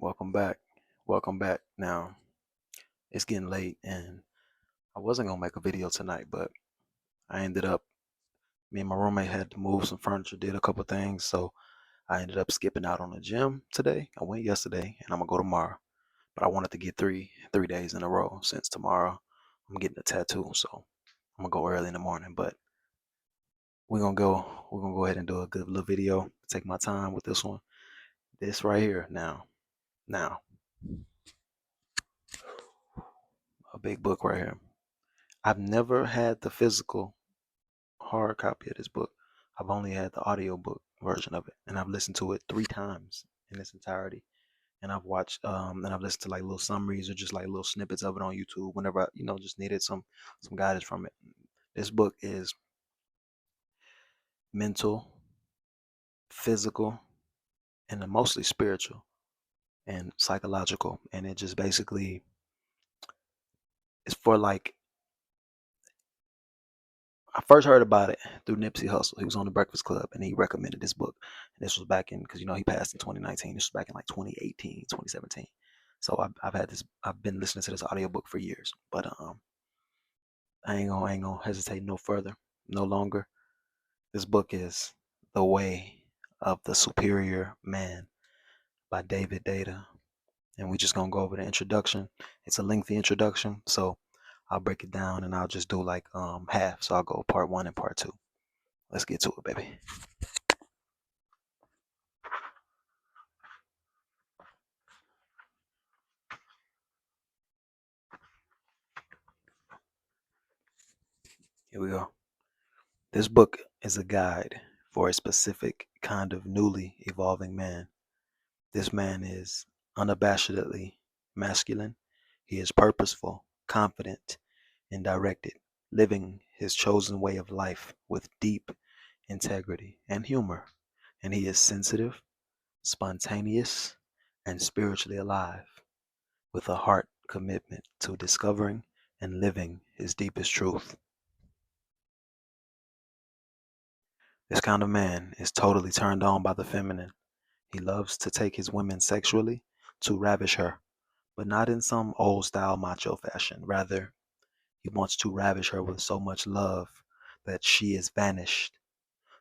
Welcome back. Welcome back. Now, it's getting late and I wasn't going to make a video tonight, but I ended up, me and my roommate had to move some furniture, did a couple things. So I ended up skipping out on the gym today. I went yesterday and I'm going to go tomorrow. But I wanted to get three days in a row since tomorrow I'm getting a tattoo. So I'm going to go early in the morning. But we're going to go ahead and do a good little video. Take my time with this one. This right here now. Now, a big book right here. I've never had the physical hard copy of this book. I've only had the audiobook version of it, and I've listened to it 3 times in its entirety. And I've watched, and I've listened to like little summaries or just like little snippets of it on YouTube whenever I, just needed some guidance from it. This book is mental, physical, and mostly spiritual and psychological, and it just basically is for like I first heard about it through Nipsey Hussle. He was on the Breakfast Club and he recommended this book. And this was back in, because he passed in 2019. This was back in like 2018, 2017. So I've been listening to this audiobook for years. But I ain't gonna hesitate no further, no longer. This book is The Way of the Superior Man by David Deida. And we're just gonna go over the introduction. It's a lengthy introduction, so I'll break it down and I'll just do like half. So I'll go part 1 and part 2. Let's get to it, baby. Here we go. This book is a guide for a specific kind of newly evolving man. This man is unabashedly masculine. He is purposeful, confident, and directed, living his chosen way of life with deep integrity and humor. And he is sensitive, spontaneous, and spiritually alive, with a heart commitment to discovering and living his deepest truth. This kind of man is totally turned on by the feminine. He loves to take his women sexually to ravish her, but not in some old style macho fashion. Rather, he wants to ravish her with so much love that she is vanished.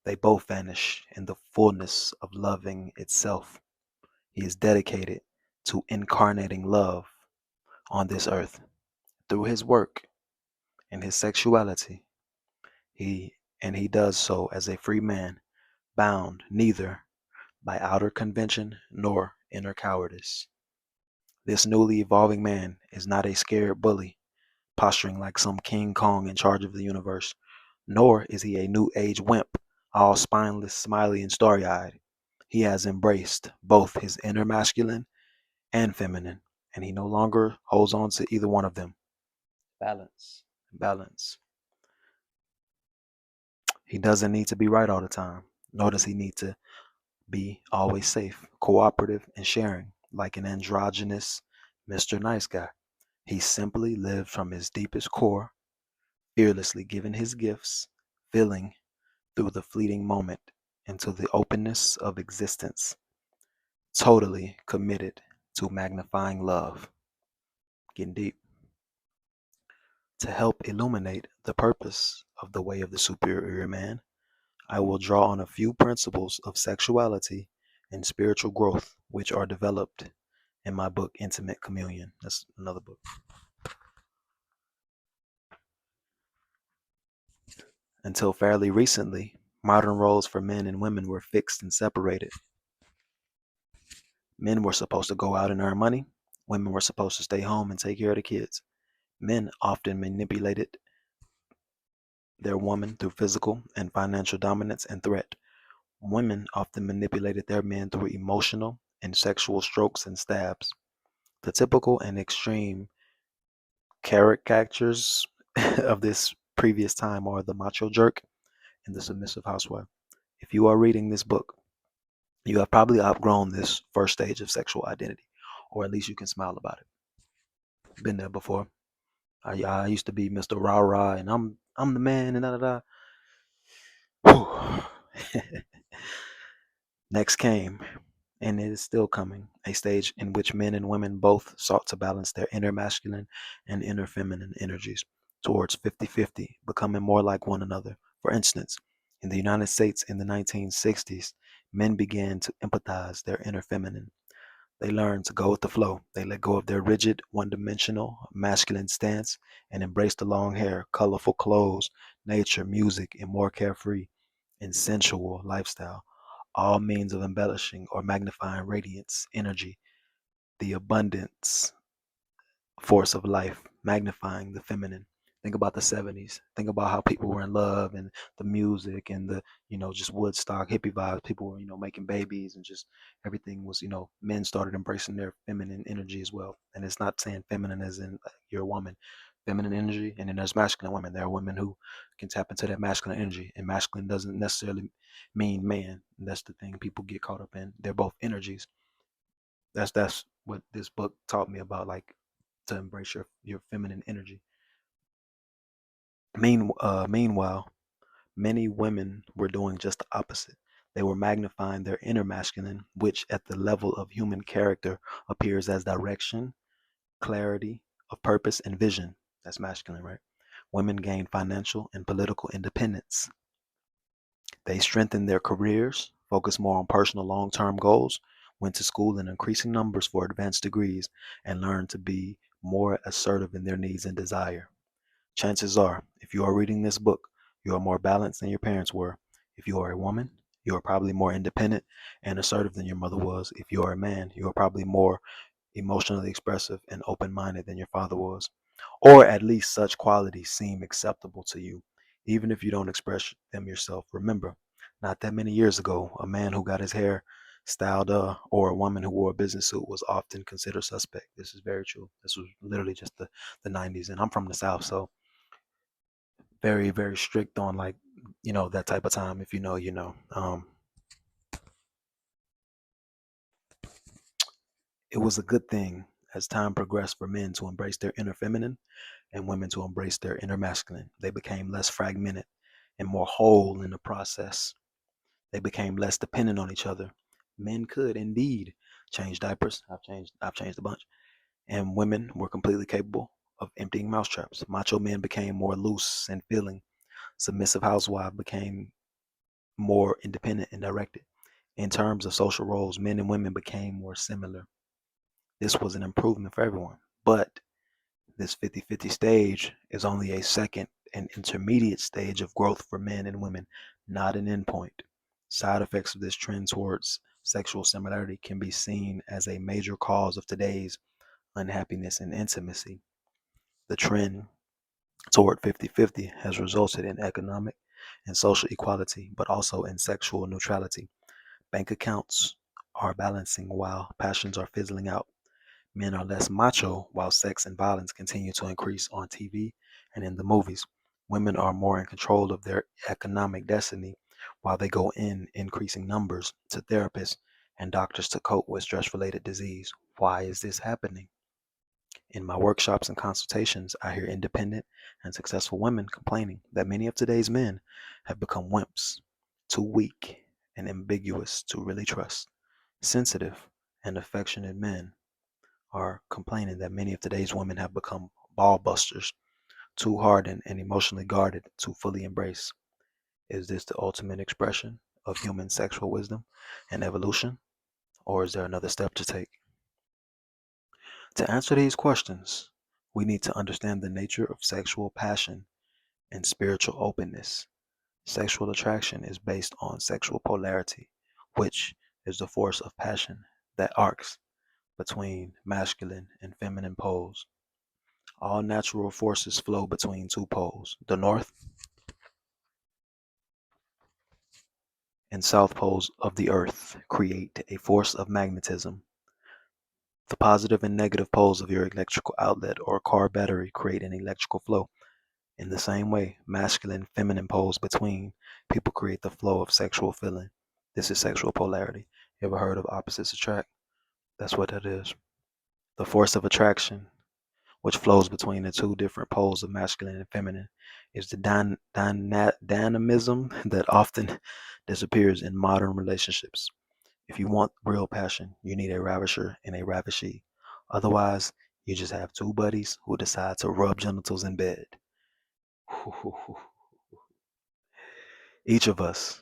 They both vanish in the fullness of loving itself. He is dedicated to incarnating love on this earth. Through his work and his sexuality, he does so as a free man, bound neither by outer convention nor inner cowardice. This newly evolving man is not a scared bully, posturing like some King Kong in charge of the universe, nor is he a new age wimp, all spineless, smiley, and starry eyed. He has embraced both his inner masculine and feminine, and he no longer holds on to either one of them. Balance. Balance. He doesn't need to be right all the time, nor does he need to be always safe, cooperative, and sharing like an androgynous Mr. Nice Guy. He simply lived from his deepest core, fearlessly giving his gifts, filling through the fleeting moment into the openness of existence, totally committed to magnifying love. Getting deep. To help illuminate the purpose of the way of the superior man, I will draw on a few principles of sexuality and spiritual growth which are developed in my book, Intimate Communion. That's another book. Until fairly recently, modern roles for men and women were fixed and separated. Men were supposed to go out and earn money. Women were supposed to stay home and take care of the kids. Men often manipulated their woman through physical and financial dominance and threat. Women often manipulated their men through emotional and sexual strokes and stabs. The typical and extreme caricatures of this previous time are the macho jerk and the submissive housewife. If you are reading this book, you have probably outgrown this first stage of sexual identity, or at least you can smile about it. Been there before. I used to be Mr. Rah Rah, and I'm the man, and da da da. Next came and it is still coming, a stage in which men and women both sought to balance their inner masculine and inner feminine energies towards 50-50, becoming more like one another. For instance, in the United States in the 1960s, men began to empathize their inner feminine. They learned to go with the flow. They let go of their rigid, one dimensional masculine stance and embraced the long hair, colorful clothes, nature, music, and more carefree and sensual lifestyle, all means of embellishing or magnifying radiance, energy, the abundance force of life, magnifying the feminine. Think about the 70s. Think about how people were in love and the music and the, just Woodstock hippie vibes. People were, making babies and just everything was, men started embracing their feminine energy as well. And it's not saying feminine as in you're a woman, feminine energy. And then there's masculine women. There are women who can tap into that masculine energy. And masculine doesn't necessarily mean man. And that's the thing people get caught up in. They're both energies. That's what this book taught me about, like to embrace your feminine energy. Meanwhile, many women were doing just the opposite. They were magnifying their inner masculine, which at the level of human character appears as direction, clarity of purpose, and vision. That's masculine, right? Women gained financial and political independence. They strengthened their careers, focused more on personal long term goals, went to school in increasing numbers for advanced degrees, and learned to be more assertive in their needs and desire. Chances are, if you are reading this book, you are more balanced than your parents were. If you are a woman, you are probably more independent and assertive than your mother was. If you are a man, you are probably more emotionally expressive and open minded than your father was. Or at least such qualities seem acceptable to you, even if you don't express them yourself. Remember, not that many years ago, a man who got his hair styled or a woman who wore a business suit was often considered suspect. This is very true. This was literally just the 90s. And I'm from the South, so very, very strict on, like, that type of time. If you know, you know. It was a good thing as time progressed for men to embrace their inner feminine and women to embrace their inner masculine. They became less fragmented and more whole in the process. They became less dependent on each other. Men could indeed change diapers. I've changed a bunch. And women were completely capable of emptying mousetraps. Macho men became more loose and feeling. Submissive housewife became more independent and directed. In terms of social roles, men and women became more similar. This was an improvement for everyone. But this 50-50 stage is only a second and intermediate stage of growth for men and women, not an endpoint. Side effects of this trend towards sexual similarity can be seen as a major cause of today's unhappiness and intimacy. The trend toward 50-50 has resulted in economic and social equality, but also in sexual neutrality. Bank accounts are balancing while passions are fizzling out. Men are less macho while sex and violence continue to increase on TV and in the movies. Women are more in control of their economic destiny while they go in increasing numbers to therapists and doctors to cope with stress related disease. Why is this happening? In my workshops and consultations, I hear independent and successful women complaining that many of today's men have become wimps, too weak and ambiguous to really trust. Sensitive and affectionate men are complaining that many of today's women have become ball busters, too hardened and emotionally guarded to fully embrace. Is this the ultimate expression of human sexual wisdom and evolution, or is there another step to take? To answer these questions, we need to understand the nature of sexual passion and spiritual openness. Sexual attraction is based on sexual polarity, which is the force of passion that arcs between masculine and feminine poles. All natural forces flow between two poles. The north and south poles of the earth create a force of magnetism. The positive and negative poles of your electrical outlet or car battery create an electrical flow. In the same way, masculine and feminine poles between people create the flow of sexual feeling. This is sexual polarity. You ever heard of opposites attract? That's what that is. The force of attraction, which flows between the two different poles of masculine and feminine, is the dynamism that often disappears in modern relationships. If you want real passion, you need a ravisher and a ravishee. Otherwise, you just have two buddies who decide to rub genitals in bed. Each of us,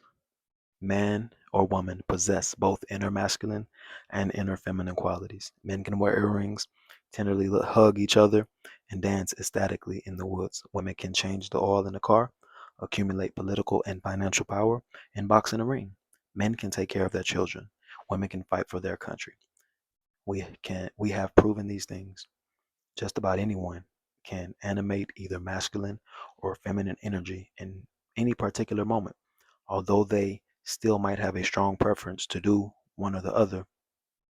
man or woman, possess both inner masculine and inner feminine qualities. Men can wear earrings, tenderly hug each other, and dance ecstatically in the woods. Women can change the oil in the car, accumulate political and financial power, and box in a ring. Men can take care of their children. Women can fight for their country. We have proven these things. Just about anyone can animate either masculine or feminine energy in any particular moment, although they still might have a strong preference to do one or the other,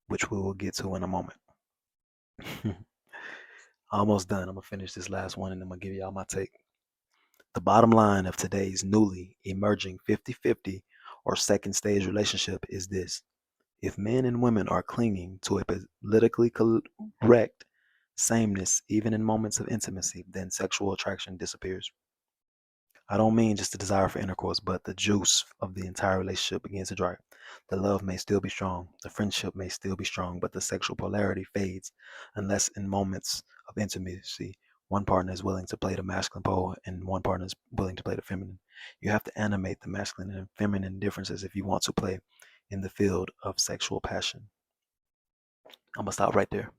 which we will get to in a moment. Almost done. I'm going to finish this last one and I'm going to give y'all my take. The bottom line of today's newly emerging 50-50 or second stage relationship is this. If men and women are clinging to a politically correct sameness, even in moments of intimacy, then sexual attraction disappears. I don't mean just the desire for intercourse, but the juice of the entire relationship begins to dry. The love may still be strong, the friendship may still be strong, but the sexual polarity fades unless in moments of intimacy, one partner is willing to play the masculine pole and one partner is willing to play the feminine. You have to animate the masculine and feminine differences if you want to play in the field of sexual passion. I'm going to stop right there.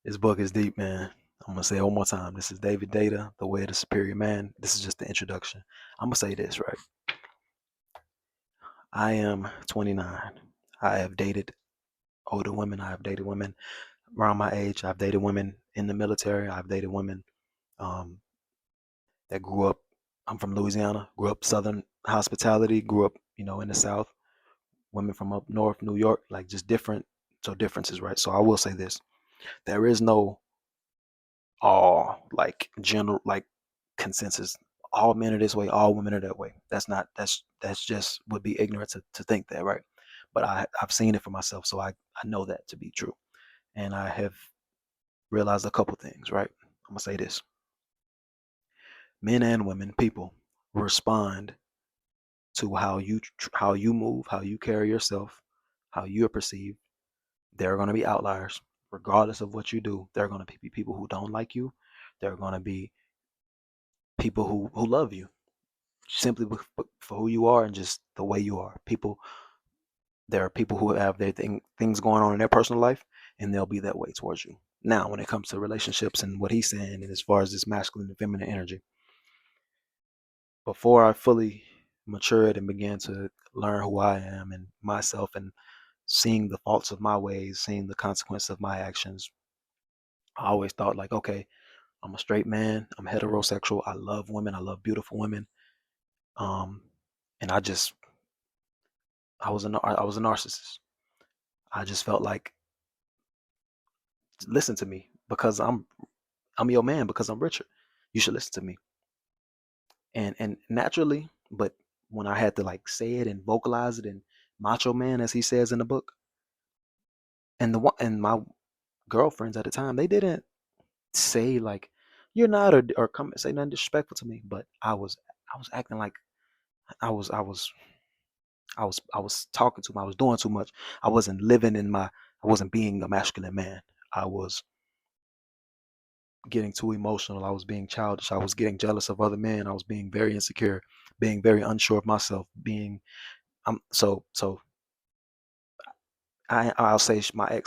This book is deep, man. I'm gonna say it one more time. This is David Deida, The Way of the Superior Man. This is just the introduction. I'm gonna say this, right? I am 29. I have dated older women. I have dated women around my age. I've dated women in the military. I've dated women um, that grew up. I'm from Louisiana. Grew up Southern hospitality. Grew up, in the South. Women from up north, New York, like just different. So differences, right? So I will say this: there is no all like general like consensus. All men are this way, all women are that way. That's just would be ignorant to think that, right? But I've seen it for myself, so I know that to be true. And I have realized a couple things, right? I'm gonna say this. Men and women, people respond to how you move, how you carry yourself, how you're perceived. There are going to be outliers, regardless of what you do. There are going to be people who don't like you. There are going to be people who love you simply for who you are and just the way you are. There are people who have their things going on in their personal life, and they'll be that way towards you. Now, when it comes to relationships and what he's saying, and as far as this masculine and feminine energy, before I fully matured and began to learn who I am and myself and seeing the faults of my ways, seeing the consequence of my actions, I always thought like, okay, I'm a straight man, I'm heterosexual, I love women, I love beautiful women, um, and I was a narcissist. I just felt like, listen to me because I'm your man because I'm richer. You should listen to me. And naturally, but when I had to like say it and vocalize it and macho man as he says in the book, and my girlfriends at the time, they didn't say like you're not or come say nothing disrespectful to me, but I was acting like I was I was I was talking too much, I was doing too much. I wasn't living I wasn't being a masculine man. I was getting too emotional. I was being childish. I was getting jealous of other men. I was being very insecure, being very unsure of myself. So I'll say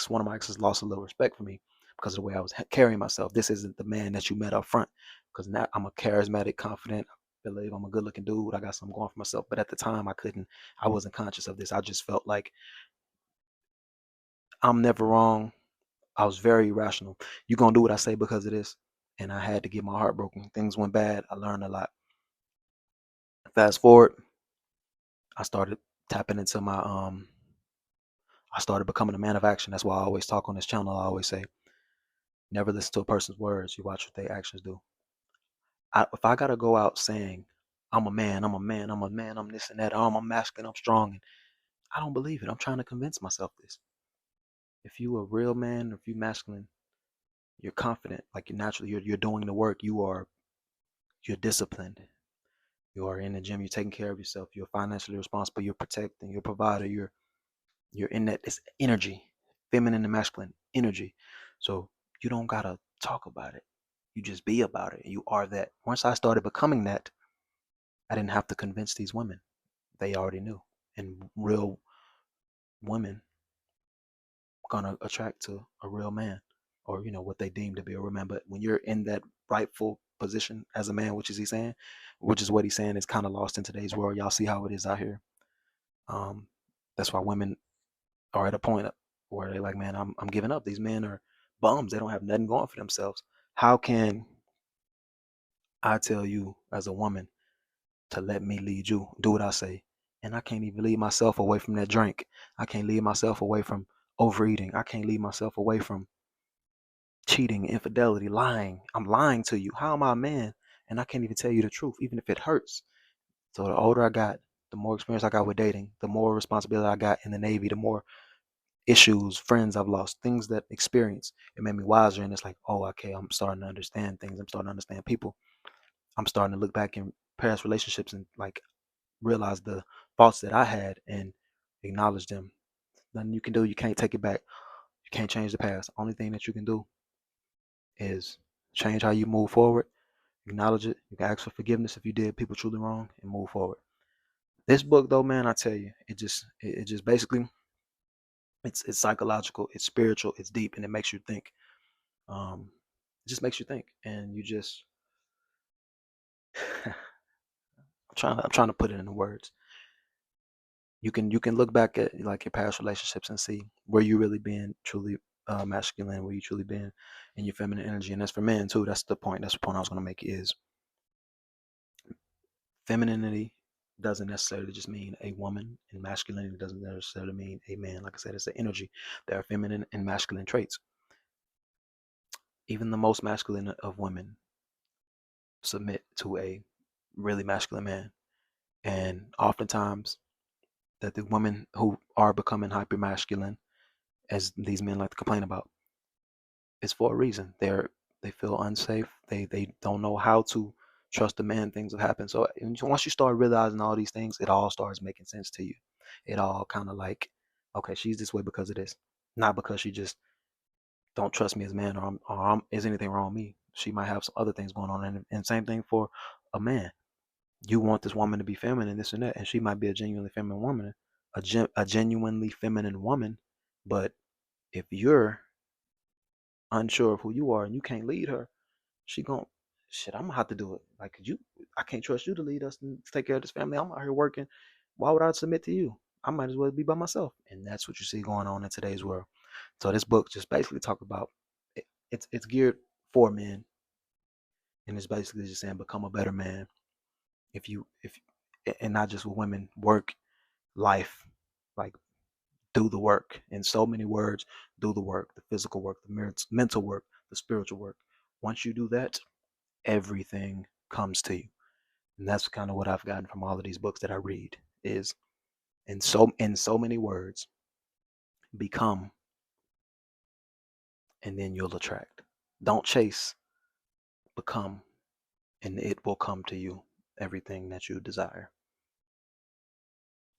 one of my exes lost a little respect for me because of the way I was carrying myself. This isn't the man that you met up front because now I'm a charismatic, confident. I believe I'm a good looking dude. I got something going for myself. But at the time, I wasn't conscious of this. I just felt like I'm never wrong. I was very irrational. You're going to do what I say because of this. And I had to get my heart broken. Things went bad. I learned a lot. Fast forward, I started tapping into I started becoming a man of action. That's why I always talk on this channel. I always say, never listen to a person's words. You watch what their actions do. If I gotta go out saying, I'm a man, I'm a man, I'm a man, I'm this and that, I'm masculine, I'm strong, and I don't believe it. I'm trying to convince myself this. If you a real man, if you masculine, you're confident, like you're naturally, you're doing the work. You're disciplined. You are in the gym, you're taking care of yourself, you're financially responsible, you're protecting, you're a provider, you're in that, it's energy, feminine and masculine energy. So you don't gotta talk about it. You just be about it. You are that. Once I started becoming that, I didn't have to convince these women. They already knew. And real women gonna attract to a real man, or what they deem to be a real man. But when you're in that rightful position as a man, which is what he's saying, is kind of lost in today's world. Y'all see how it is out here. Um, that's why women are at a point where they're like, man, I'm giving up. These men are bums. They don't have nothing going for themselves. How can I tell you as a woman to let me lead you? Do what I say. And I can't even lead myself away from that drink. I can't lead myself away from overeating. I can't lead myself away from cheating, infidelity, lying. I'm lying to you. How am I a man? And I can't even tell you the truth, even if it hurts. So the older I got, the more experience I got with dating, the more responsibility I got in the Navy, the more issues, friends I've lost, things that experience. It made me wiser. And it's like, oh, okay, I'm starting to understand things. I'm starting to understand people. I'm starting to look back in past relationships and like realize the faults that I had and acknowledge them. Nothing you can do. You can't take it back. You can't change the past. Only thing that you can do is change how you move forward, acknowledge it. You can ask for forgiveness if you did people truly wrong and move forward. This book though, man, I tell you, it just basically it's psychological, it's spiritual, it's deep, and it makes you think. It just makes you think, and you just I'm trying to put it into words. You can look back at like your past relationships and see where you really been truly masculine, where you truly been in your feminine energy, and that's for men too. That's the point. That's the point I was gonna make is femininity doesn't necessarily just mean a woman, and masculinity doesn't necessarily mean a man. Like I said, it's the energy. There are feminine and masculine traits. Even the most masculine of women submit to a really masculine man. And oftentimes, that the women who are becoming hyper masculine, as these men like to complain about, is for a reason. They feel unsafe. They don't know how to trust the man. Things have happened. So once you start realizing all these things, it all starts making sense to you. It all kind of like, okay, she's this way because of this, not because she just don't trust me as a man, is anything wrong with me. She might have some other things going on, and same thing for a man. You want this woman to be feminine, this and that, and she might be a genuinely feminine woman, a genuinely feminine woman. But if you're unsure of who you are and you can't lead her, she gon' shit. I'm gonna have to do it. Like I can't trust you to lead us and take care of this family. I'm out here working. Why would I submit to you? I might as well be by myself. And that's what you see going on in today's world. So this book just basically talk about it's geared for men, and it's basically just saying become a better man. If and not just with women, work, life, like do the work. In so many words, do the work, the physical work, the mental work, the spiritual work. Once you do that, everything comes to you. And that's kind of what I've gotten from all of these books that I read is in so many words, become, and then you'll attract. Don't chase, become, and it will come to you, everything that you desire.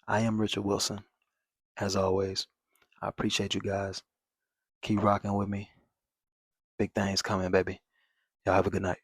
I am Richard Wilson. As always, I appreciate you guys. Keep rocking with me. Big things coming, baby. Y'all have a good night.